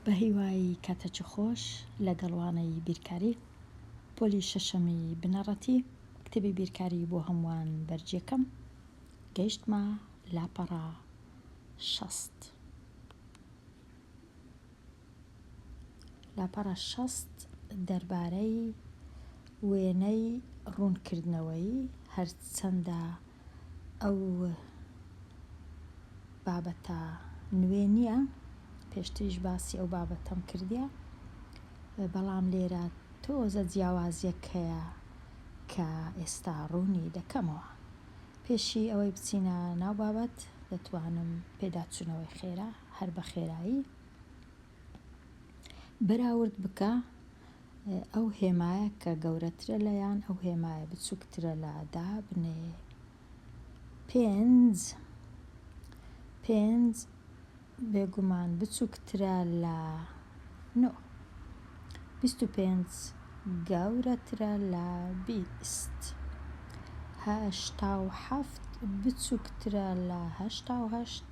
بە هیوای کاتەچ خۆش لەگەڵوانەی بیرکاری پۆلی شەشەمی بنەڕەتی کتێبی بیرکاری بۆ هەمووان بەرجێکەم گەیشتمە لاپەڕە 60. لاپەڕە 60 دەربارەی وێنەی ڕوونکردنەوەی هەرچەندە ئەو بابەتە نوێ نییە، پێشتریش باسی ئەو بابەتەم کردیە، بەڵام لێرە تۆزە جیاوازیەک هەیە کە ئێستا ڕوونی دەکەمەوە. پێشی ئەوەی بچینە ناو بابەت دەتوانم پێداچوونەوەی خێرا هەر بە خێرایی بەراورد بکە ئەو هێمایە کە گەورەترە لەیان ئەو هێمایە بچووکترە لە دابنێ 5 بێگومان بچووکترە لە 9، 25 گەورەترە لە 20، 87 بچووکترە لە 88،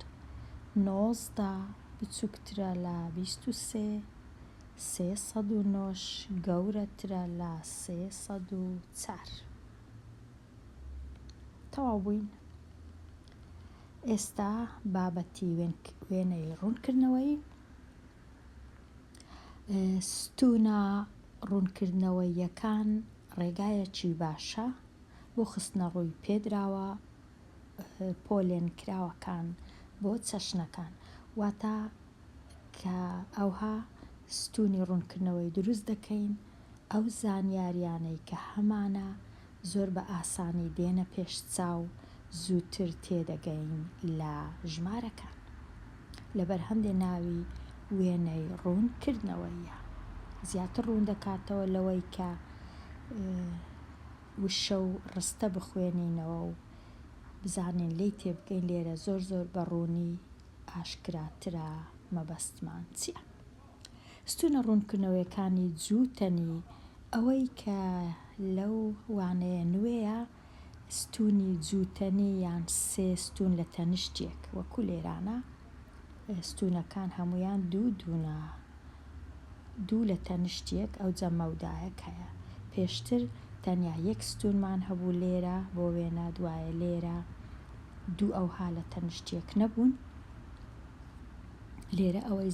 19 بچووکترە لە 23، 309 گەورەترە لە 304. تەواو بووین. ئێستا بابەتی وێنەی ڕوونکردنەوەی ستونە ڕوونکردنەوەییەکان ڕێگایەکی باشە بۆ خستنە ڕووی پێدراوە پۆلێن کراوەکان بۆ چەشنەکان، واتە کە ئەوها ستونی ڕوونکردنەوەی دروست دەکەین ئەو زانیاریانەی کە هەمانە زۆر بە ئاسانی دێنە پێش چاو زووتر تێدەگەین لە ژمارەکان. لەبەر هەندێ ناوی وێنەی ڕوونکردنەوەیە زیاتر ڕوون دەکاتەوە لەوەی کە وشە و ڕستە بخوێنینەوە و بزانین لی تێبگەین. لێرە زۆر بە ڕوونی ئاشکراترە مەبەستمان چییە. ستونە ڕوونکردنەوەیەکانی جووتەنی ئەوەی کە لەو وانەیە نوێیە ستونی جووتەنی یان 3 ستون لە تەنیشتێک وەکو لێرانە ستونەکان هەمویان دوو لە تەنیشتێک ئەو جەمەودایەک هەیە. پێشتر تەنیا 1 ستونمان هەبوو لێرە بۆ وێنە، دوایە لێرە دوو ئەوها لە تەنیشتێک نەبوون. لێرە ئەوەی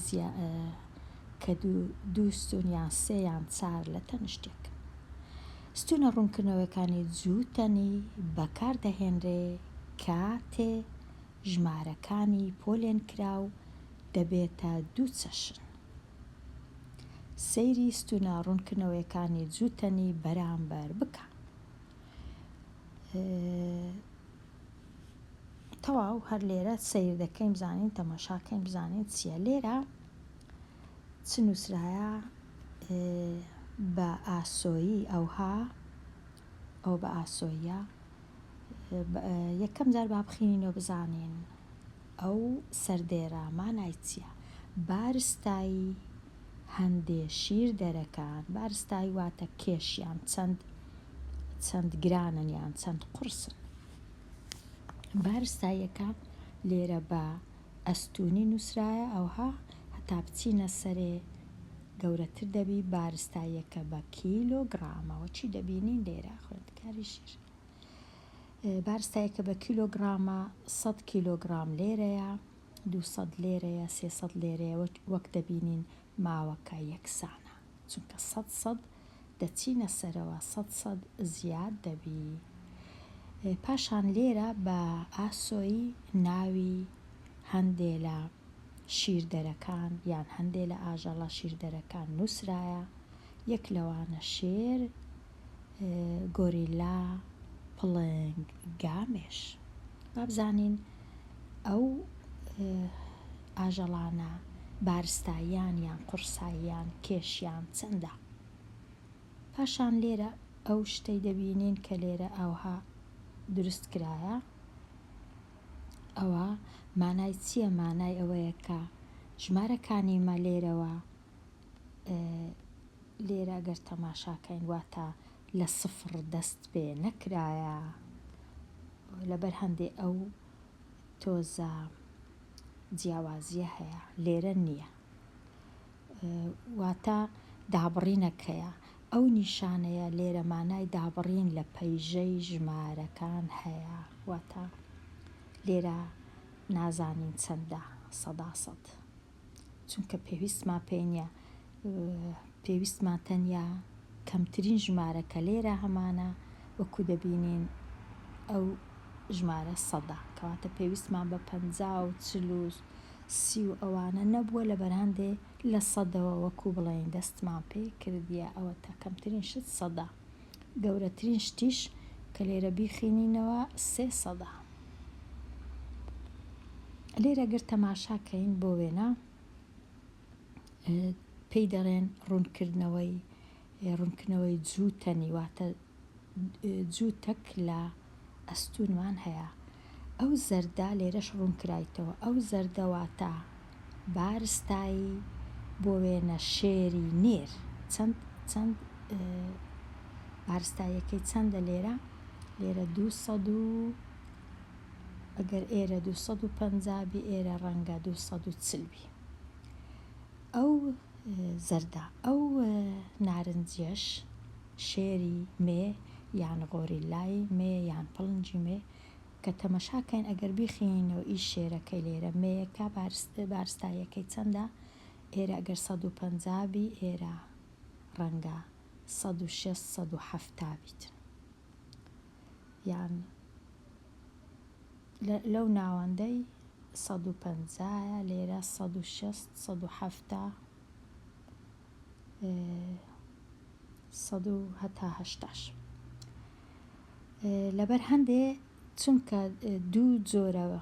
کە دوو ستون یان 3 یان 4 لە تەنیشتێک. ستونە ڕوونکردنەوەیەکانی جووتەنی بەکاردەهێنرێ کاتێ ژمارەکانی پۆلێن کراو دەبێتە 2 چەشن. سەیری ستونە ڕوونکردنەوەیەکانی جووتەنی بەرامبەر بکە. تەواو هەر لێرە سەیر دەکەین بزانین تەماشاکەین بزانین چییە. لێرە چ نووسرایە بە ئاسۆیی ئەوها ئەو بە ئاسۆیە یەکەم جار با بخینینەوە بزانین ئەو سەردێرە مانای چییە. بارستایی هەندێ شیر دەرەکان، بارستایی واتە کێشیان چەند گرانن یان چەند قورسن. بارستاییەکە لێرە بە ئەستونی نووسرایە ئەوها هەتا بچینە سەرێ گەورەتر دەبی. بارستاییەکە بە کیلۆگرامەوە چی دەبینین لێرە خوێندکاری شیر. بارستاییەکە بە کیلۆگرامە 100 کیلۆگرام لێرەیە، 200 لێرەیە، 300 لێرەیە وەک دەبینین ماوەکە یەکسانە چونکە 100 دەچینە سەرەوە 100 زیاد دەبی. پاشان لێرە بە ئاسۆیی ناوی هەندێ لە شیردەرەکان یان هەندێ لە ئاژەڵە شیردەرەکان نووسرایە. یەک لەوانە شێر، گۆریلا، پڵنگ، گامێش. با بزانین ئەو ئاژەڵانە بارستاییان یان قورساییان کێشیان چەندە. پاشان لێرە ئەو شتەی دەبینین کە لێرە ئەوها دروست کرایە. ئەوە مانای چییە؟ مانای ئەوەیە کە ژمارەکانی مە لێرەوە لێرە ئەگەر تەماشاکەین واتە لە 0 دەست پێ نەکرایە. لەبەر هەندێ ئەو تۆزە جیاوازیە هەیە لێرە نییە. واتە دابڕینەکەیە. ئەو نیشانەیە لێرە مانای دابڕین لە پەیژەی ژمارەکان هەیە، واتە لێرە نازانین چەندە سەدا سەد، چونکە پێویستمان پێی نییە، پێویستمان تەنیا کەمترین ژمارەکە لێرە هەمانە وەکو دەبینین ئەو ژمارە سەدا، کەواتە پێویستمان بە 50 و 40 و 30 و ئەوانە نەبووە لە بەرهەندێ لە سەدەوە وەکو بڵێن دەستمان پێ کردیە، ئەوە تا کەمترین شت سەدا، گەورەترین شتیش کە لێرە بیخینینەوە 300. لێرە گەر تەماشاکەین بۆ وێنە پێی دەڵێن ڕوونکردنەوەی جووتەنی، واتە جووتەک لە ئەستونمان هەیە. ئەو زەردە لێرەش ڕوونکرایتەوە، ئەو زەردەواتە بارستایی بۆ وێنە شێری نێر چەند بارستاییەکەی چەندە لێرە 200 ئەگەر ئێرە 250 بی ئێرە ڕەنگە 240 بی. ئەو زەردە ئەو نارنجیەش شێری مێ یان غۆریلای مێ یان پڵنجی مێ کە تەمەشاکەین ئەگەر بیخینەوە ئیش شێرەکەی لێرە مێیەکە بارستاییەکەی چەندە، ئێرە ئەگەر 150 بی ئێرە ڕەنگە 160-170 بیت، یان لەو ناوەندەی 150 لێرە 160-170 هەتا 80. لەبەر هەندێ چونکە دوو جۆرەوە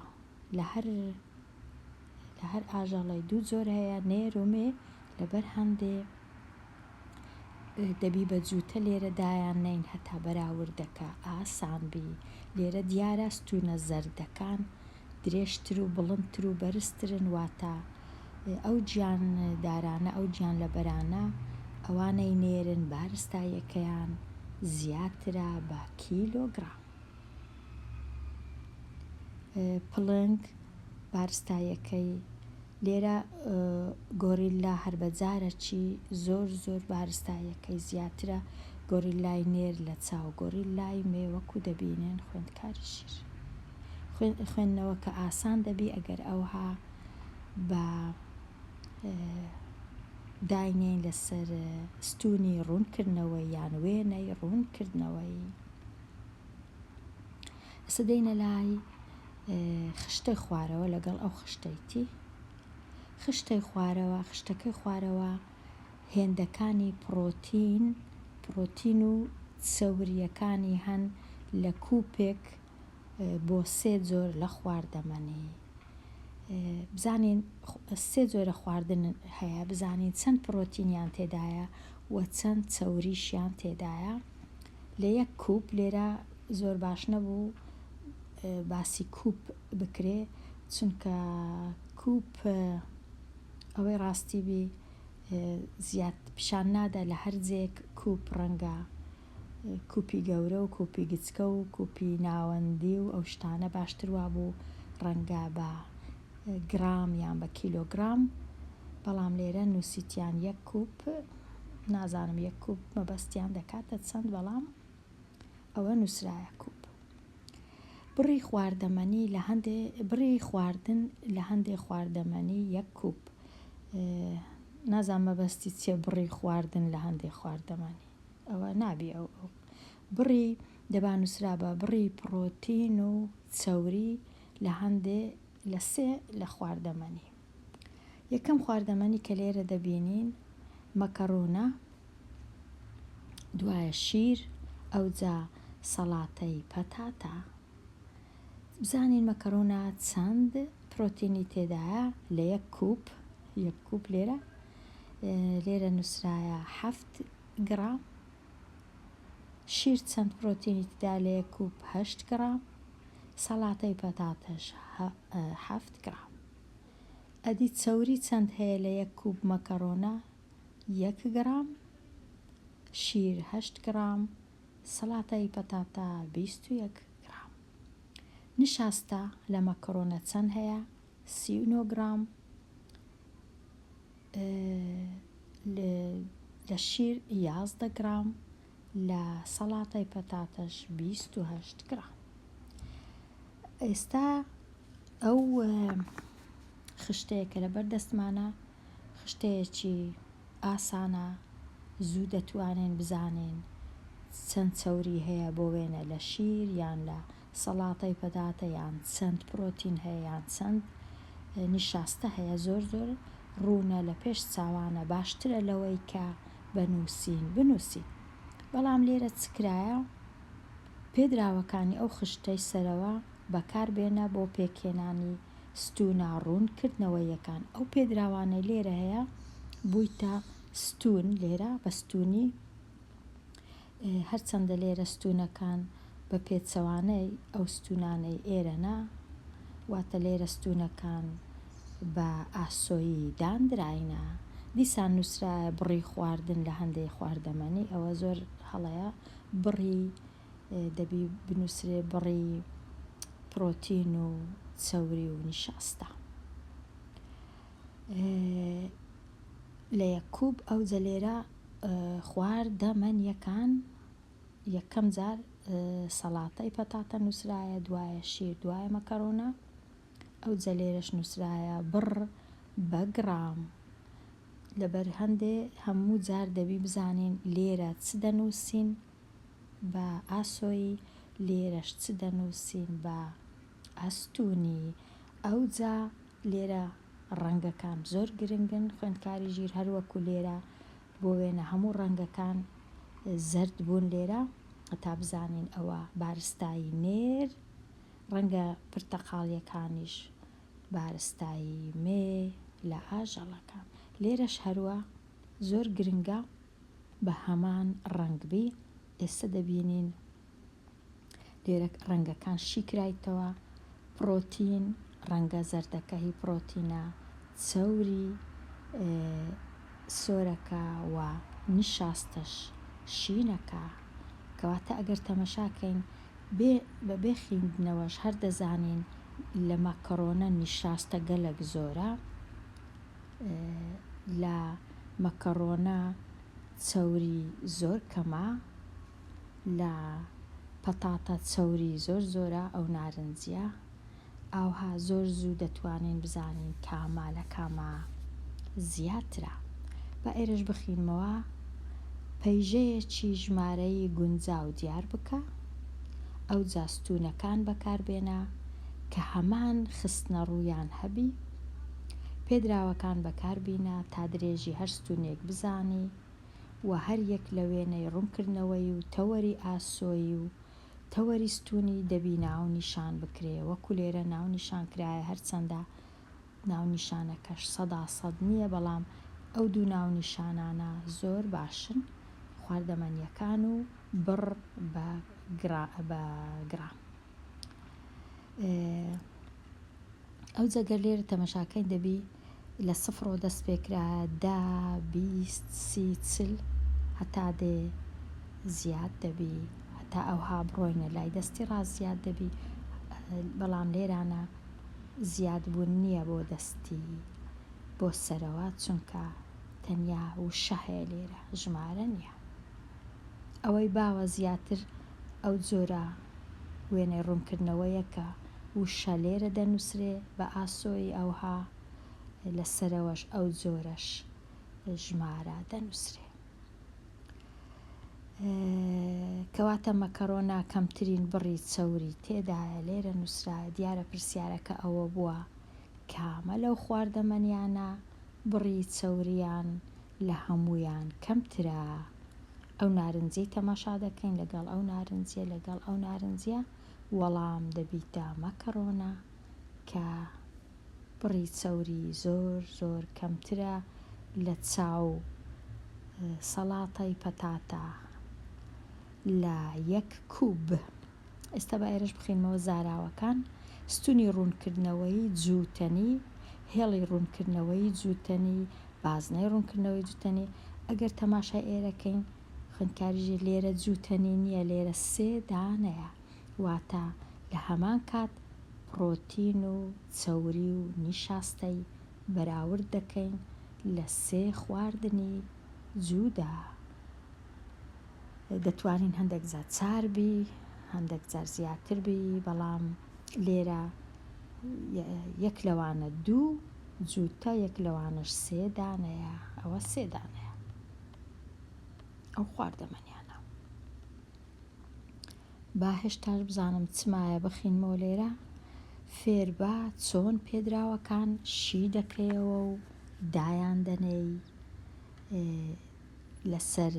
لە هەر ئاژەڵی دوو جۆر هەیە نێر و مێ، لەبەر هەندێ دەبی بە جووتە لێرە دایان نین هەتا بەراوردەکە ئاسان بی. لێرە دیارە ستونە زەردەکان درێژتر و بڵندتر و بەرزترن، واتە ئەو گیان دارانە ئەو گیان لەبەرانە ئەوانەی نێرن بارستاییەکەیان زیاترە بە کیلۆگرام. پڵنگ بارستاییەکەی لێرە گۆریلا هەر بەجارەکی زۆر بارستاییەکەی زیاترە گۆریلای نێر لە چاو گۆریلای مێ وەکو دەبینێن خوێندکاری شیر. خوێندنەوە کە ئاسان دەبی ئەگەر ئەوها بە داینێن لەسەر ستونی ڕوونکردنەوەی یان وێنەی ڕوونکردنەوەی. سدەینە لای خشتەی خوارەوە لەگەڵ ئەو خشتەیتی. خشتەی خوارەوە خشتەکەی خوارەوە هێندەکانی پرۆتین و چەوریەکانی هەن لە کووپێک بۆ 3 جۆر لە خواردەمەنی. بزانین 3 جۆرە خواردن هەیە، بزانین چەند پرۆتینیان تێدایە و چەند چەوریشیان تێدایە. لە یەک کووپ لێرە زۆر باش نەبوو باسی کووپ بکرێ، چونکە کووپ ئەوەی ڕاستی بی زیاد پیشان نادا لە هەر جێک کووپ ڕەنگە کووپی گەورە و کووپی گچکە و کووپی ناوەندی و ئەو شتانە باشتر وابوو ڕەنگە بە گرام یان بە کیلۆگرام، بەڵام لێرە نووسیتیان یەک کووپ، نازانم یەک کووپ مەبەستیان دەکاتە چەند، بەڵام ئەوە نووسرایە کووپ. بڕی خواردەمەنی بڕی خواردن لە هەندێک خواردەمەنی یەک کووپ، نازانم مەبەستی چێ بڕی خواردن لە هەندێک خواردەمەنی، ئەوە نابی ئەو بڕی دەبا نووسرا بە بڕی پرۆتین و چەوری لە 3 لە خواردەمەنی. یەکەم خواردەمەنی کە لێرە دەبینین مەکەڕۆنە، دوایە شیر، ئەوجا سەڵاتەی پەتاتە. بزانین مەکەڕۆنە چەند پرۆتینی تێدایە لە یەک کووپ لێرە نووسرایە 7 گرام، شیر چەند پرۆتینی تێدا لە یەک کووپ 8 گرام، سەڵاتەی پەتاتەش 7 گرام. ئەدی چەوری چەند هەیە لە یەک کووپ مەکەڕۆنە 1 گرام، شیر 8 گرام، سەڵاتەی پەتاتە 21 گرام. نشاستە لە مەکەڕۆنە چەند هەیە 39 گرام، لە شیر 11 گرام، لە سەڵاتای پەتاتەش 28 گرام. ئێستا ئەو خشتەیە کە لە بەردەستمانە خشتەیەکی ئاسانە، زوو دەتوانین بزانین چەند چەوری هەیە بۆ وێنە لە شیر یان لە سەڵاتەی پەتاتە، یان چەند پرۆتین هەیە یان چەند نیشاستە هەیە. زۆر ڕوونە لە پێش چاوانە، باشترە لەوەی کە بنووسین. بەڵام لێرە چکرایە پێدراوەکانی ئەو خشتەی سەرەوە بەکاربێنە بۆ پێکێنانی ستوونە ڕوونکردنەوەیەکان. ئەو پێدراوانەی لێرە هەیە بوویتە ستون. لێرە بە ستونی هەرچەندە لێرە ستونەکان بە پێچەوانەی ئەو ستونانەی ئێرەنا، واتە لێرە ستونەکان بە ئاسۆیی دانراینە. دیسان نووسرایە بڕی خواردن لە هەندێک خواردەمەنی، ئەوە زۆر هەڵەیە. بڕی دەبی بنووسرێ بڕی پرۆتین و چەوری و نیشاستە. لە یەکوب ئەو جەلێرە خواردەمەنیەکان یەکەم جار سەڵاتەی پەتاتە نووسرایە، دوایە شیر، دوایە مەکەڕۆنە. ئەو جەلێرەش نووسرایە بڕ بە گرام. لەبەر هەندێ هەموو جار دەبی بزانین لێرە چ دەنووسین بە ئاسۆیی، لێرەش چ دەنووسین بە ئەستونی. ئەو جا لێرە ڕەنگەکان زۆر گرنگن، خوێندکاری ژیر هەروەکو لێرە بۆ وێنە هەموو ڕەنگەکان زەرد بوون لێرە، هەتا بزانین ئەوە بارستایی نێر. ڕەنگە پرتەقاڵیەکانیش بارستایی مێ لە ئاژەڵەکان. لێرەش هەروە زۆر گرنگە بە هەمان ڕەنگبی. ئێستا دەبینین لێرە ڕەنگەکان شیکرایتەوە. پرۆتین ڕەنگە زەردەکە هی پرۆتینە، چەوری سۆرەکە و نیشاستەش شینەکە. کەواتە ئەگەر تەمەشاکەین بەبێ خوێندنەوەش هەر دەزانین لە مەکەڕۆنە نیشاستە گەلک زۆرە، لە مەکەڕۆنە چەوری زۆر کەمە، لە پەتاتە چەوری زۆرە ئەو نارنجیە. ئاوها زۆر زوو دەتوانین بزانین کامە لە کامە زیاترە. بە ئێرەش بخینمەوە پەیژەیەکی ژمارەی گونجاو دیار بکە. ئەو جاستونەکان بەکاربێنە کە هەمان خستنە ڕوویان هەبی. پێدراوەکان بەکاربینە تا درێژی هەر ستونێک بزانی و هەر یەک لە وێنەی ڕوونکردنەوەی و تەوەری ئاسۆی و تەوەری ستونی دەبی ناو نیشان بکرێ. وەکو لێرە ناو نیشان کرایە، هەرچەندە ناو نیشانەکەش 100% نییە، بەڵام ئەو دوو ناو نیشانانە زۆر باشن، خواردەمەنیەکان و بڕ بە گرام. ئەو جەگەر لێرە تەمەشاکەی دەبی لە 0 دەست پێکرایە 10 20 30 40 هەتا دێ زیاد دەبی، هەتا ئەوها بڕۆینە لای دەستی ڕاست زیاد دەبی. بەڵام لێرانە زیادبوون نییە بۆ دەستی بۆ سەرەوە، چونکە تەنیا وشە هەیە لێرە، ژمارە نییە. ئەوەی باوە زیاتر ئەو جۆرە وێنەی ڕوونکردنەوەیە کە وشە لێرە دەنووسرێ بە ئاسۆی، ئەوها لەسەرەوەش ئەو جۆرەش ژمارە دەنووسرێ. کەواتە مەکەڕۆنا کەمترین بڕی چەوری تێدایە لێرە نووسرایە. دیارە پرسیارەکە ئەوە بووە کامە لەو خواردەمەنیانە بڕی چەوریان لە هەمویان کەمترە. ئەو نارنجەی تەماشا دەکەین لەگەڵ ئەو نارنجیە، وەڵام دەبیتە مەکەڕۆنە کە بڕی چەوری زۆر کەمترە لە چاو سەڵاتەی پەتاتە لە 1 کوب. ئێستا بە ئێرەش بخینمەوە زاراوەکان. ستونی ڕوونکردنەوەی جووتەنی، هێڵی ڕوونکردنەوەی جووتەنی، بازنەی ڕوونکردنەوەی جووتەنی. ئەگەر تەماشای ئێرەکەین خوێندکاریژێ لێرە جووتەنی نییە، لێرە 3 دانەیە، واتە لە هەمان کات پرۆتین و چەوری و نیشاستەی بەراورد دەکەین لە 3 خواردنی جوودا. دەتوانین هەندێک جار 4 بی، هەندێک جار زیاتر بی، بەڵام لێرە یەک لەوانە 2 جووتە، یەک لەوانش 3 دانەیە، ئەوە 3 دانەیە ئەو خواردەمەنیانە. با هێشتاش بزانم چمایە بخینمەوە لێرە، فێر بە چۆن پێدراوەکان شی دەکەیەوە و دایان دەنێی لەسەر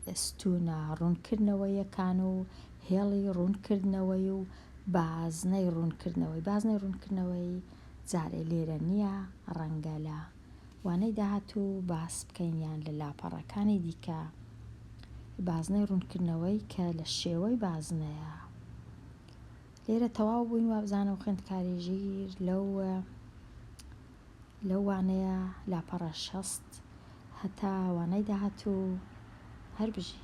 ئەستوونە ڕوونکردنەوەیەکان و هێڵی ڕوونکردنەوەی و بازنەی ڕوونکردنەوەی. بازنەی ڕوونکردنەوەی جارێ لێرە نییە، ڕەنگە لە وانەی داهاتوو باس بکەین یان لە لاپەڕەکانی دیکە. بازنەی ڕوونکردنەوەی کە لە شێوەی بازنەیە. لێرە تەواو بووین وابزانم خوێندکاری ژیر لەو وانەیە لاپەڕە 6 هەتا وانەی داهاتوو هەر بژی.